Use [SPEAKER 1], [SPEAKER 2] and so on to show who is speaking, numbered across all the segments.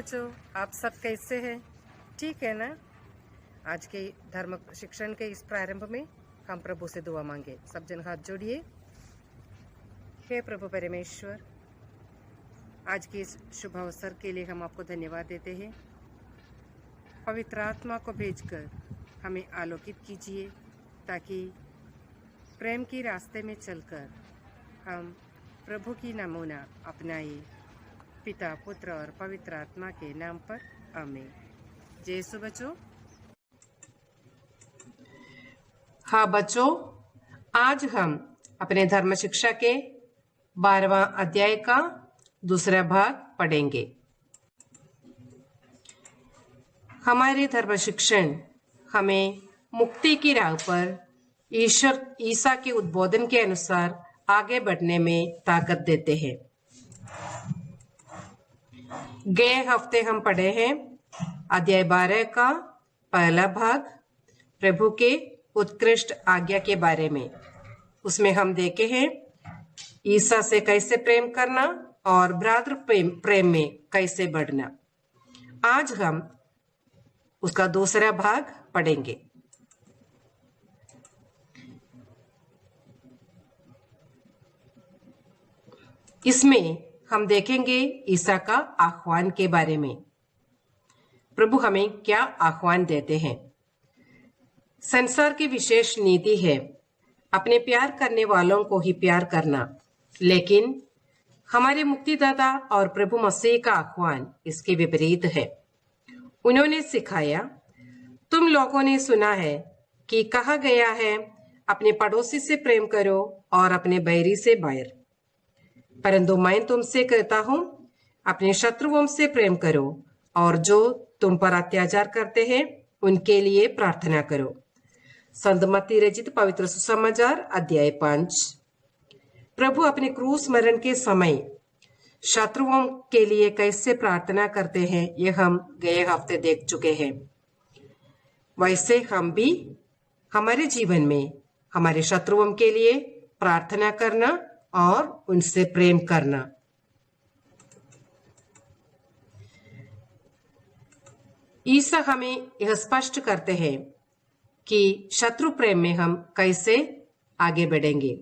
[SPEAKER 1] बच्चों, आप सब कैसे हैं? ठीक है ना? आज के धर्म शिक्षण के इस प्रारंभ में हम प्रभु से दुआ मांगे। सब जन हाथ जोड़िए। हे प्रभु परमेश्वर, आज के इस शुभ अवसर के लिए हम आपको धन्यवाद देते हैं। पवित्र आत्मा को भेजकर हमें आलोकित कीजिए ताकि प्रेम के रास्ते में चलकर हम प्रभु की नमूना अपनाए। पिता, पुत्र और पवित्र आत्मा के नाम पर आमीन। जय यीशु बच्चों।
[SPEAKER 2] हाँ बच्चों, आज हम अपने धर्म शिक्षा के 12वां अध्याय का दूसरा भाग पढ़ेंगे। हमारे धर्म शिक्षण हमें मुक्ति की राह पर ईश्वर ईसा के उद्बोधन के अनुसार आगे बढ़ने में ताकत देते हैं। गए हफ्ते हम पढ़े हैं अध्याय 12 का पहला भाग, प्रभु के उत्कृष्ट आज्ञा के बारे में। उसमें हम देखे हैं ईसा से कैसे प्रेम करना और भ्रातृ प्रेम में कैसे बढ़ना। आज हम उसका दूसरा भाग पढ़ेंगे। इसमें हम देखेंगे ईसा का आह्वान के बारे में। प्रभु हमें क्या आह्वान देते हैं? संसार की विशेष नीति है अपने प्यार करने वालों को ही प्यार करना, लेकिन हमारे मुक्तिदाता और प्रभु मसीह का आह्वान इसके विपरीत है। उन्होंने सिखाया, तुम लोगों ने सुना है कि कहा गया है, अपने पड़ोसी से प्रेम करो और अपने बैरी से बैर। परंतु मैं तुमसे कहता हूं, अपने शत्रुओं से प्रेम करो और जो तुम पर अत्याचार करते हैं उनके लिए प्रार्थना करो। संत मत्ती रचित पवित्र सुसमाचार अध्याय 5। प्रभु अपने क्रूस मरण के समय शत्रुओं के लिए कैसे प्रार्थना करते हैं, यह हम गए हफ्ते देख चुके हैं। वैसे हम भी हमारे जीवन में हमारे शत्रुओं के लिए प्रार्थना करना और उनसे प्रेम करना। ईसा हमें यह स्पष्ट करते हैं कि शत्रु प्रेम में हम कैसे आगे बढ़ेंगे।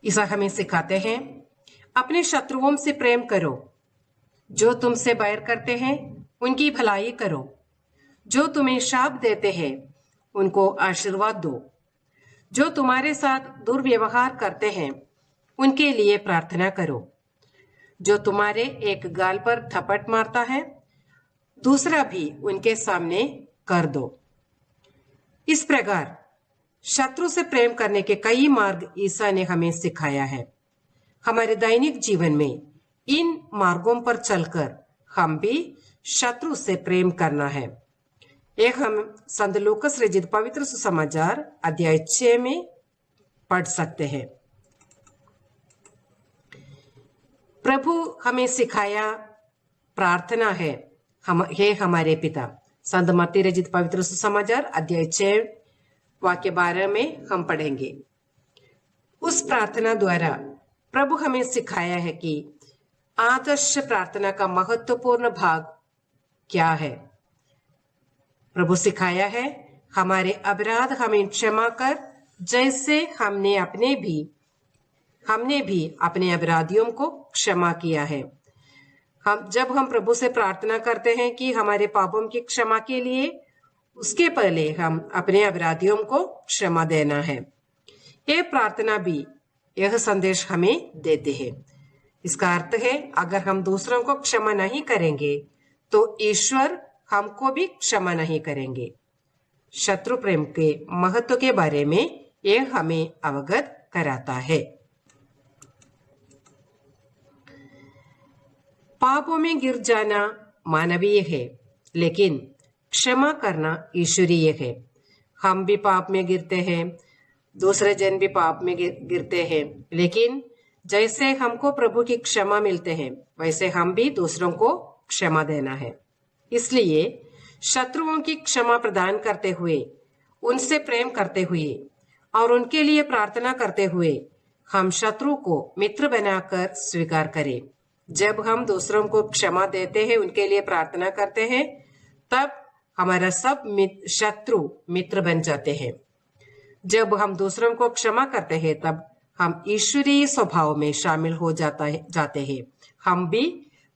[SPEAKER 2] ईसा हमें सिखाते हैं, अपने शत्रुओं से प्रेम करो, जो तुमसे बैर करते हैं उनकी भलाई करो, जो तुम्हें शाप देते हैं उनको आशीर्वाद दो, जो तुम्हारे साथ दुर्व्यवहार करते हैं उनके लिए प्रार्थना करो, जो तुम्हारे एक गाल पर थप्पड़ मारता है दूसरा भी उनके सामने कर दो। इस प्रकार शत्रु से प्रेम करने के कई मार्ग ईसा ने हमें सिखाया है। हमारे दैनिक जीवन में इन मार्गों पर चलकर हम भी शत्रु से प्रेम करना है। एक हम संत लूकास रचित पवित्र सुसमाचार अध्याय 6 में पढ़ सकते हैं। प्रभु हमें सिखाया प्रार्थना है, हे हमारे पिता। संत मत्ती रचित पवित्र सुसमाचार अध्याय 6 वाक्य 12 में हम पढ़ेंगे। उस प्रार्थना द्वारा प्रभु हमें सिखाया है कि आदर्श प्रार्थना का महत्वपूर्ण भाग क्या है। प्रभु सिखाया है, हमारे अपराध हमें क्षमा कर, जैसे हमने भी अपने अपराधियों को क्षमा किया है। जब हम प्रभु से प्रार्थना करते हैं कि हमारे पापों की क्षमा के लिए, उसके पहले हम अपने अपराधियों को क्षमा देना है। यह प्रार्थना भी यह संदेश हमें देते हैं। इसका अर्थ है, अगर हम दूसरों को क्षमा नहीं करेंगे तो ईश्वर हमको भी क्षमा नहीं करेंगे। शत्रु प्रेम के महत्व के बारे में यह हमें अवगत कराता है। पापों में गिर जाना मानवीय है, लेकिन क्षमा करना ईश्वरीय है। हम भी पाप में गिरते हैं, दूसरे जन भी पाप में गिरते हैं, लेकिन जैसे हमको प्रभु की क्षमा मिलते हैं वैसे हम भी दूसरों को क्षमा देना है। इसलिए शत्रुओं की क्षमा प्रदान करते हुए, उनसे प्रेम करते हुए और उनके लिए प्रार्थना करते हुए हम शत्रु को मित्र बनाकर स्वीकार करें जब हम दूसरों को क्षमा देते हैं, उनके लिए प्रार्थना करते हैं, तब हमारा सब शत्रु मित्र बन जाते हैं। जब हम दूसरों को क्षमा करते हैं, तब हम ईश्वरीय स्वभाव में शामिल हो जाते हैं। हम भी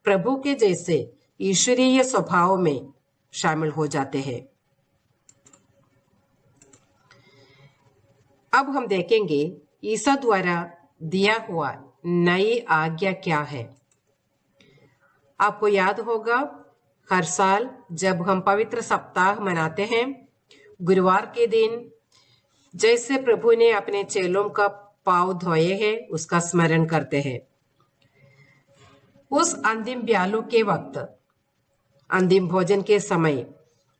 [SPEAKER 2] प्रभु के जैसे ईश्वरीय स्वभाव में शामिल हो जाते हैं। अब हम देखेंगे ईसा द्वारा दिया हुआ नई आज्ञा क्या है। आपको याद होगा, हर साल जब हम पवित्र सप्ताह मनाते हैं, गुरुवार के दिन जैसे प्रभु ने अपने चेलों का पांव धोए हैं, उसका स्मरण करते हैं। उस अंतिम ब्यालू के वक्त, अंतिम भोजन के समय,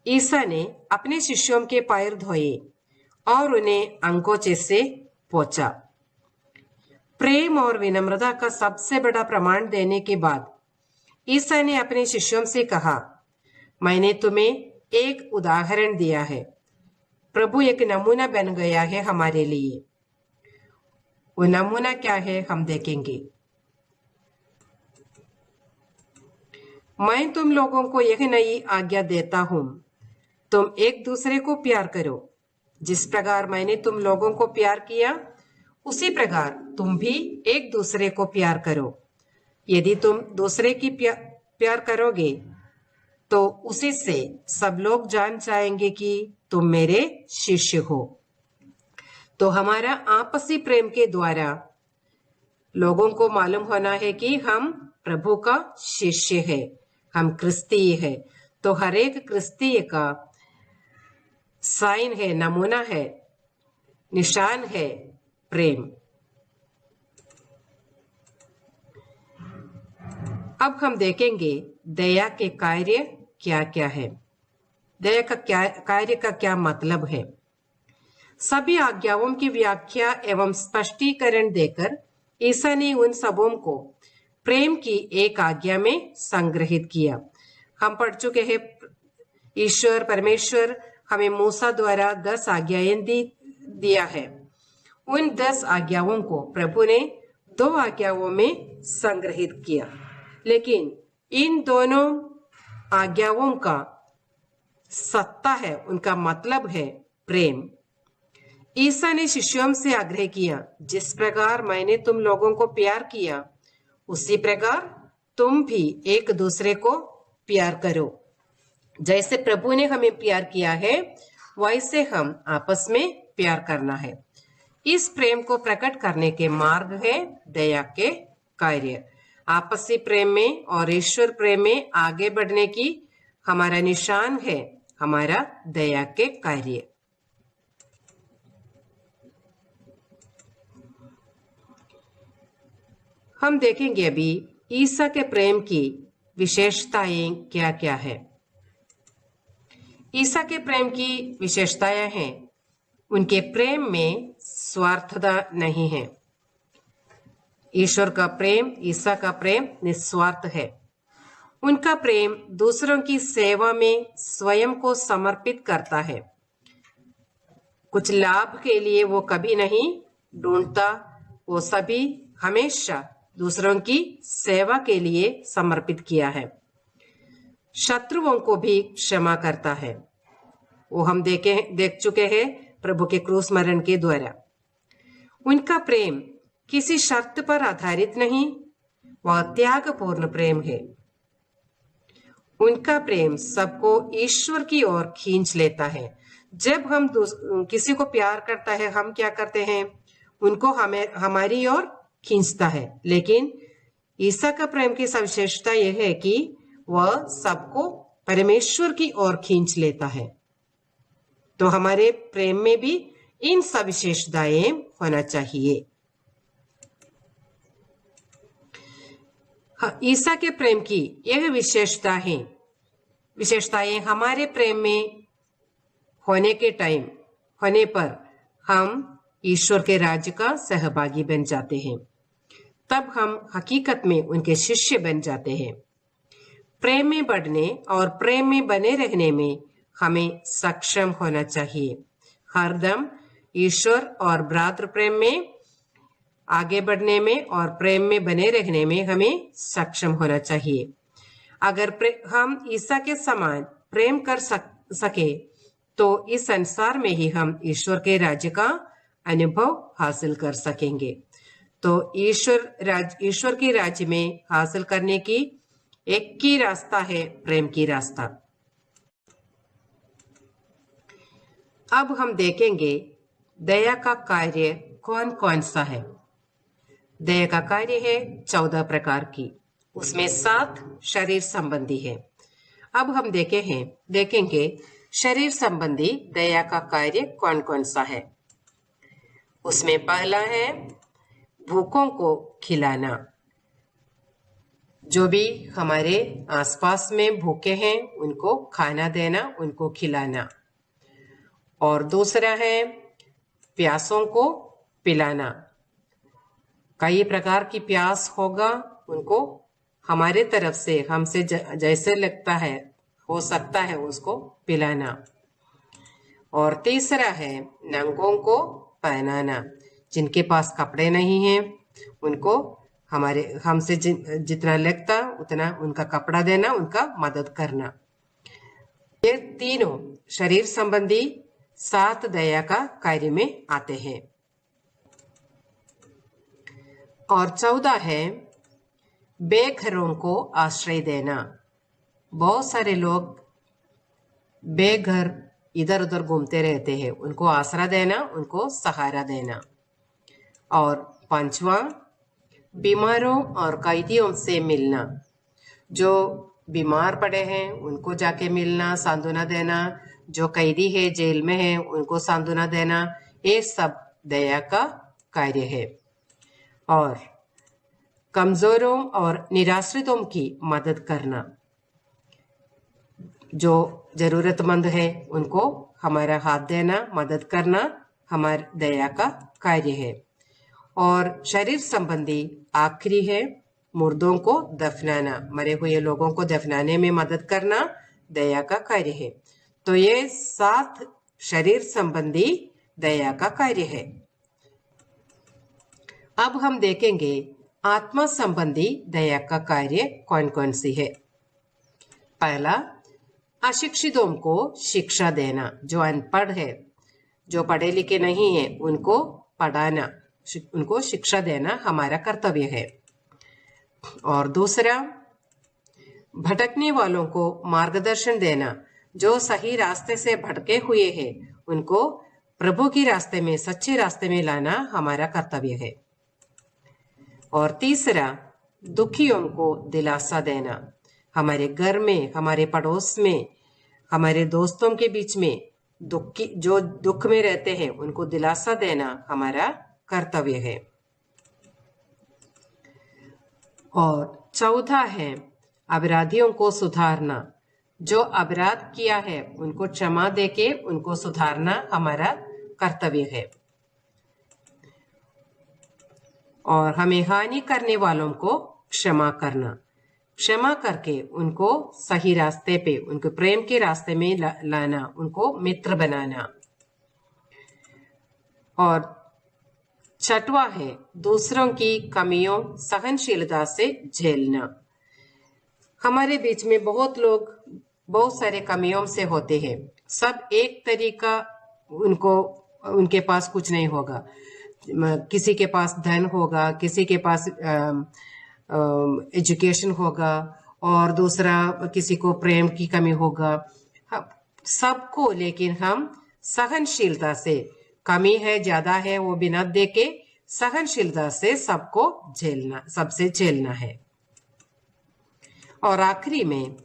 [SPEAKER 2] ईसा ने अपने शिष्यों के पैर धोए और उन्हें अंगोछे से पोंछा। प्रेम और विनम्रता का सबसे बड़ा प्रमाण देने के बाद ईसा ने अपने शिष्यों से कहा, मैंने तुम्हें एक उदाहरण दिया है। प्रभु एक नमूना बन गया है हमारे लिए। वो नमूना क्या है, हम देखेंगे। मैं तुम लोगों को यह नई आज्ञा देता हूं, तुम एक दूसरे को प्यार करो। जिस प्रकार मैंने तुम लोगों को प्यार किया, उसी प्रकार तुम भी एक दूसरे को प्यार करो। यदि तुम दूसरे की प्यार करोगे, तो उसी से सब लोग जान जाएंगे कि तुम मेरे शिष्य हो। तो हमारा आपसी प्रेम के द्वारा लोगों को मालूम होना है कि हम प्रभु का शिष्य है, हम क्रिस्तीय है। तो हर एक क्रिस्तीय का साइन है, नमूना है, निशान है प्रेम। अब हम देखेंगे दया के कार्य क्या क्या है, दया का कार्य का क्या मतलब है। सभी आज्ञाओं की व्याख्या एवं स्पष्टीकरण देकर ईसा ने उन सबों को प्रेम की एक आज्ञा में संग्रहित किया। हम पढ़ चुके हैं, ईश्वर परमेश्वर हमें मूसा द्वारा 10 आज्ञाएं दिया है। उन 10 आज्ञाओं को प्रभु ने 2 आज्ञाओं में संग्रहित किया, लेकिन इन दोनों आज्ञाओं का सत्ता है, उनका मतलब है प्रेम। ईसा ने शिष्यों से आग्रह किया, जिस प्रकार मैंने तुम लोगों को प्यार किया, उसी प्रकार तुम भी एक दूसरे को प्यार करो। जैसे प्रभु ने हमें प्यार किया है, वैसे हम आपस में प्यार करना है। इस प्रेम को प्रकट करने के मार्ग है दया के कार्य। आपसी प्रेम में और ईश्वर प्रेम में आगे बढ़ने की हमारा निशान है हमारा दया के कार्य। हम देखेंगे अभी ईसा के प्रेम की विशेषताएं क्या क्या है। ईसा के प्रेम की विशेषताएं हैं, उनके प्रेम में स्वार्थता नहीं है। ईश्वर का प्रेम, ईसा का प्रेम निस्वार्थ है। उनका प्रेम दूसरों की सेवा में स्वयं को समर्पित करता है। कुछ लाभ के लिए वो कभी नहीं ढूंढता, वो सभी हमेशा दूसरों की सेवा के लिए समर्पित किया है। शत्रुओं को भी क्षमा करता है। वो हम देख चुके हैं प्रभु के क्रूस मरण के द्वारा। उनका प्रेम किसी शर्त पर आधारित नहीं, वह त्यागपूर्ण प्रेम है। उनका प्रेम सबको ईश्वर की ओर खींच लेता है। जब हम किसी को प्यार करता है, हम क्या करते हैं, उनको हमारी ओर खींचता है। लेकिन ईसा का प्रेम की विशेषता यह है कि वह सबको परमेश्वर की ओर खींच लेता है। तो हमारे प्रेम में भी इन सब विशेषताएं होना चाहिए। ईसा के प्रेम की यह विशेषताएं हमारे प्रेम में होने पर हम ईश्वर के राज्य का सहभागी बन जाते हैं। तब हम हकीकत में उनके शिष्य बन जाते हैं। प्रेम में बढ़ने और प्रेम में बने रहने में हमें सक्षम होना चाहिए। हरदम ईश्वर और भ्रातृ प्रेम में आगे बढ़ने में और प्रेम में बने रहने में हमें सक्षम होना चाहिए। अगर हम ईसा के समान प्रेम कर सके तो इस संसार में ही हम ईश्वर के राज्य का अनुभव हासिल कर सकेंगे। तो ईश्वर के राज्य में हासिल करने की एक ही रास्ता है प्रेम की रास्ता। अब हम देखेंगे दया का कार्य कौन कौन सा है। दया का कार्य है 14 प्रकार की, उसमें 7 शरीर संबंधी है। अब हम देखेंगे शरीर संबंधी दया का कार्य कौन कौन सा है। उसमें पहला है भूखों को खिलाना। जो भी हमारे आसपास में भूखे हैं उनको खाना देना, उनको खिलाना। और दूसरा है प्यासों को पिलाना। कई प्रकार की प्यास होगा, उनको हमारे तरफ से हमसे जैसे लगता है हो सकता है उसको पिलाना। और तीसरा है नंगों को पहनाना। जिनके पास कपड़े नहीं हैं उनको हमसे जितना लगता उतना उनका कपड़ा देना, उनका मदद करना। ये तीनों शरीर संबंधी 7 दया का कार्य में आते हैं। और 14 है बेघरों को आश्रय देना। बहुत सारे लोग बेघर इधर उधर घूमते रहते हैं, उनको आसरा देना, उनको सहारा देना। और 5वां बीमारों और कैदियों से मिलना। जो बीमार पड़े हैं उनको जाके मिलना, सांत्वना देना। जो कैदी है, जेल में है, उनको सांत्वना देना। ये सब दया का कार्य है। और कमजोरों और निराश्रितों की मदद करना। जो जरूरतमंद है उनको हमारा हाथ देना, मदद करना हमारी दया का कार्य है। और शरीर संबंधी आखिरी है मुर्दों को दफनाना। मरे हुए लोगों को दफनाने में मदद करना दया का कार्य है। तो ये 7 शरीर संबंधी दया का कार्य है। अब हम देखेंगे आत्मा संबंधी दया का कार्य कौन कौन सी है। पहला अशिक्षितों को शिक्षा देना। जो अनपढ़ है, जो पढ़े लिखे नहीं है, उनको पढ़ाना, उनको शिक्षा देना हमारा कर्तव्य है। और दूसरा भटकने वालों को मार्गदर्शन देना। जो सही रास्ते से भटके हुए हैं उनको प्रभु की रास्ते में, सच्चे रास्ते में लाना हमारा कर्तव्य है। और तीसरा दुखियों को दिलासा देना। हमारे घर में, हमारे पड़ोस में, हमारे दोस्तों के बीच में जो दुख में रहते हैं उनको दिलासा देना हमारा कर्तव्य है। और चौथा है अपराधियों को सुधारना। जो अपराध किया है उनको क्षमा देके उनको सुधारना हमारा कर्तव्य है। और हमें हानि करने वालों को क्षमा करना। क्षमा करके उनको सही रास्ते पे, उनको प्रेम के रास्ते में लाना, उनको मित्र बनाना। और 6वां है दूसरों की कमियों सहनशीलता से झेलना। हमारे बीच में बहुत लोग बहुत सारे कमियों से होते हैं। सब एक तरीका उनके पास कुछ नहीं होगा। किसी के पास धन होगा, किसी के पास एजुकेशन होगा, और दूसरा किसी को प्रेम की कमी होगा। सबको लेकिन हम सहनशीलता से, कमी है ज्यादा है वो बिना देखे सहनशीलता से सबको सबसे झेलना है। और आखिरी में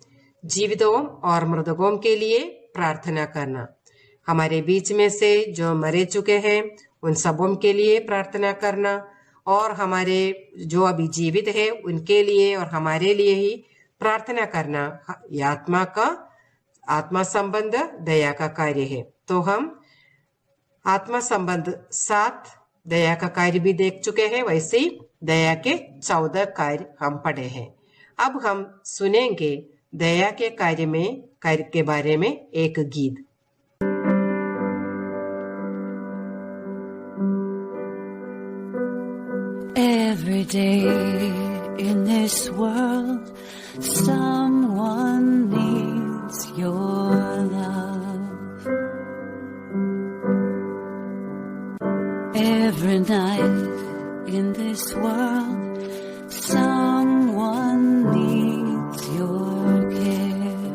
[SPEAKER 2] जीवितों और मृतकों के लिए प्रार्थना करना। हमारे बीच में से जो मरे चुके हैं उन सबों के लिए प्रार्थना करना, और हमारे जो अभी जीवित है उनके लिए और हमारे लिए ही प्रार्थना करना आत्मा संबंध दया का कार्य है। तो हम आत्मा संबंध 7 दया का कार्य भी देख चुके हैं, वैसे ही दया के 14 कार्य हम पढ़े हैं। अब हम सुनेंगे दया के कार्य के बारे में एक गीत।
[SPEAKER 3] day in this world, someone needs your love. Every night in this world, someone needs your care.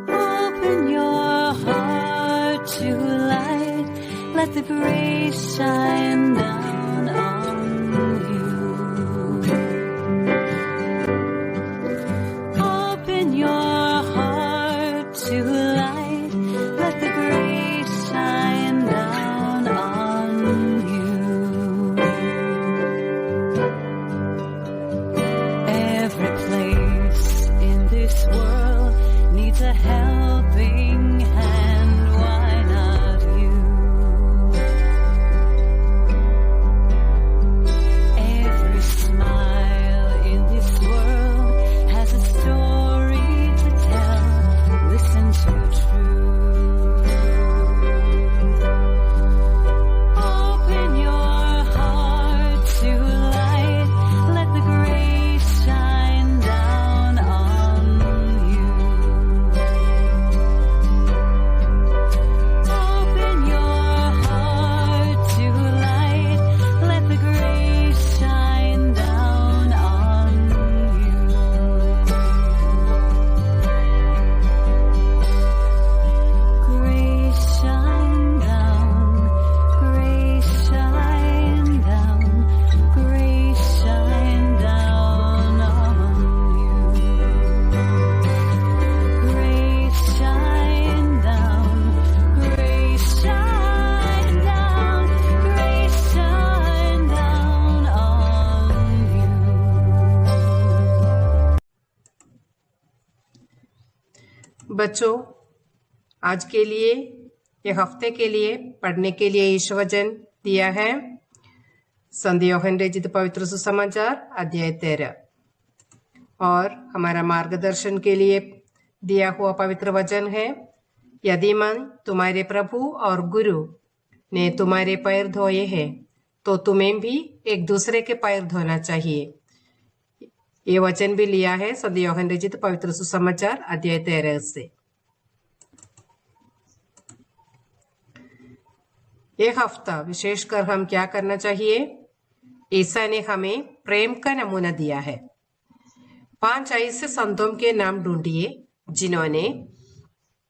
[SPEAKER 3] Open your heart to light, let the grace shine down on you. Open your heart to light, let the grace shine down on you. Every place in this world needs a helping hand, why not you? Every smile in this world has a story to tell, listen to truth. Open your heart to light, let the grace shine down on you. Open your heart to light, let the grace shine down on you. Grace shine down, grace shine down, grace shine down on you. Grace shine down, grace shine down, grace shine down on you.
[SPEAKER 2] बच्चों, आज के लिए ये हफ्ते के लिए पढ़ने के लिए ईश्वर वचन दिया है संत योहन रचित पवित्र सुसमाचार अध्याय 13 और हमारा मार्गदर्शन के लिए दिया हुआ पवित्र वचन है, यदि मन तुम्हारे प्रभु और गुरु ने तुम्हारे पैर धोए हैं तो तुम्हें भी एक दूसरे के पैर धोना चाहिए। ये वचन भी लिया है संत योहन रचित पवित्र सुसमाचार अध्याय 13 से। एक हफ्ता विशेषकर हम क्या करना चाहिए? ईसा ने हमें प्रेम का नमूना दिया है। 5 ऐसे संतों के नाम ढूंढिए जिन्होंने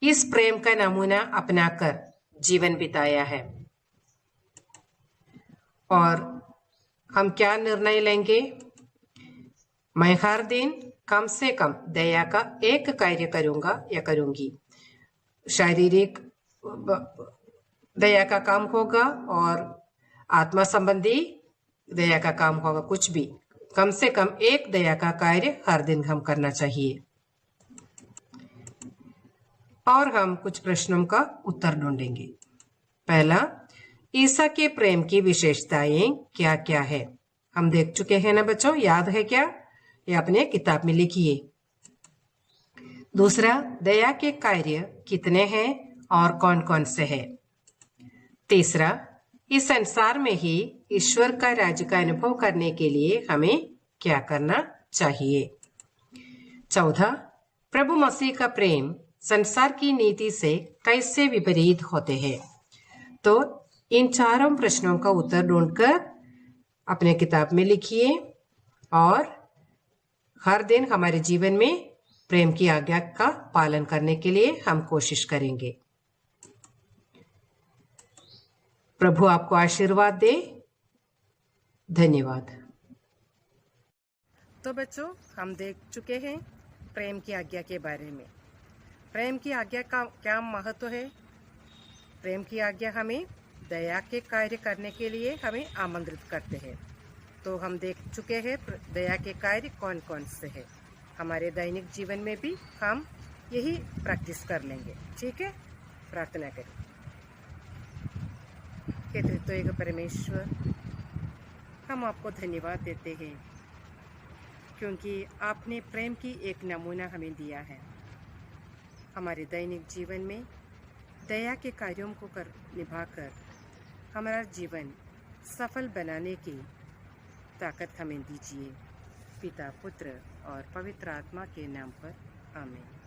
[SPEAKER 2] इस प्रेम का नमूना अपनाकर जीवन बिताया है। और हम क्या निर्णय लेंगे? मैं हर दिन कम से कम दया का एक कार्य करूंगा या करूंगी। शारीरिक दया का काम होगा और आत्मा संबंधी दया का काम होगा, कुछ भी कम से कम एक दया का कार्य हर दिन हम करना चाहिए। और हम कुछ प्रश्नों का उत्तर ढूंढेंगे। पहला, ईसा के प्रेम की विशेषताएं क्या क्या है? हम देख चुके हैं ना बच्चों, याद है क्या? ये अपने किताब में लिखिए। दूसरा, दया के कार्य कितने हैं और कौन कौन से हैं? तीसरा, इस संसार में ही ईश्वर का राज्य का अनुभव करने के लिए हमें क्या करना चाहिए? चौथा, प्रभु मसीह का प्रेम संसार की नीति से कैसे विपरीत होते हैं? तो इन चारों प्रश्नों का उत्तर ढूंढकर अपने किताब में लिखिए और हर दिन हमारे जीवन में प्रेम की आज्ञा का पालन करने के लिए हम कोशिश करेंगे। प्रभु आपको आशीर्वाद दे। धन्यवाद।
[SPEAKER 1] तो बच्चों, हम देख चुके हैं प्रेम की आज्ञा के बारे में। प्रेम की आज्ञा का क्या महत्व है? प्रेम की आज्ञा हमें दया के कार्य करने के लिए हमें आमंत्रित करते हैं। तो हम देख चुके हैं दया के कार्य कौन कौन से हैं। हमारे दैनिक जीवन में भी हम यही प्रैक्टिस कर लेंगे। ठीक है, प्रार्थना करें। हे त्रित्वैक परमेश्वर, हम आपको धन्यवाद देते हैं क्योंकि आपने प्रेम की एक नमूना हमें दिया है। हमारे दैनिक जीवन में दया के कार्यों को निभाकर हमारा जीवन सफल बनाने की ताकत हमें दीजिए। पिता, पुत्र और पवित्र आत्मा के नाम पर आमीन।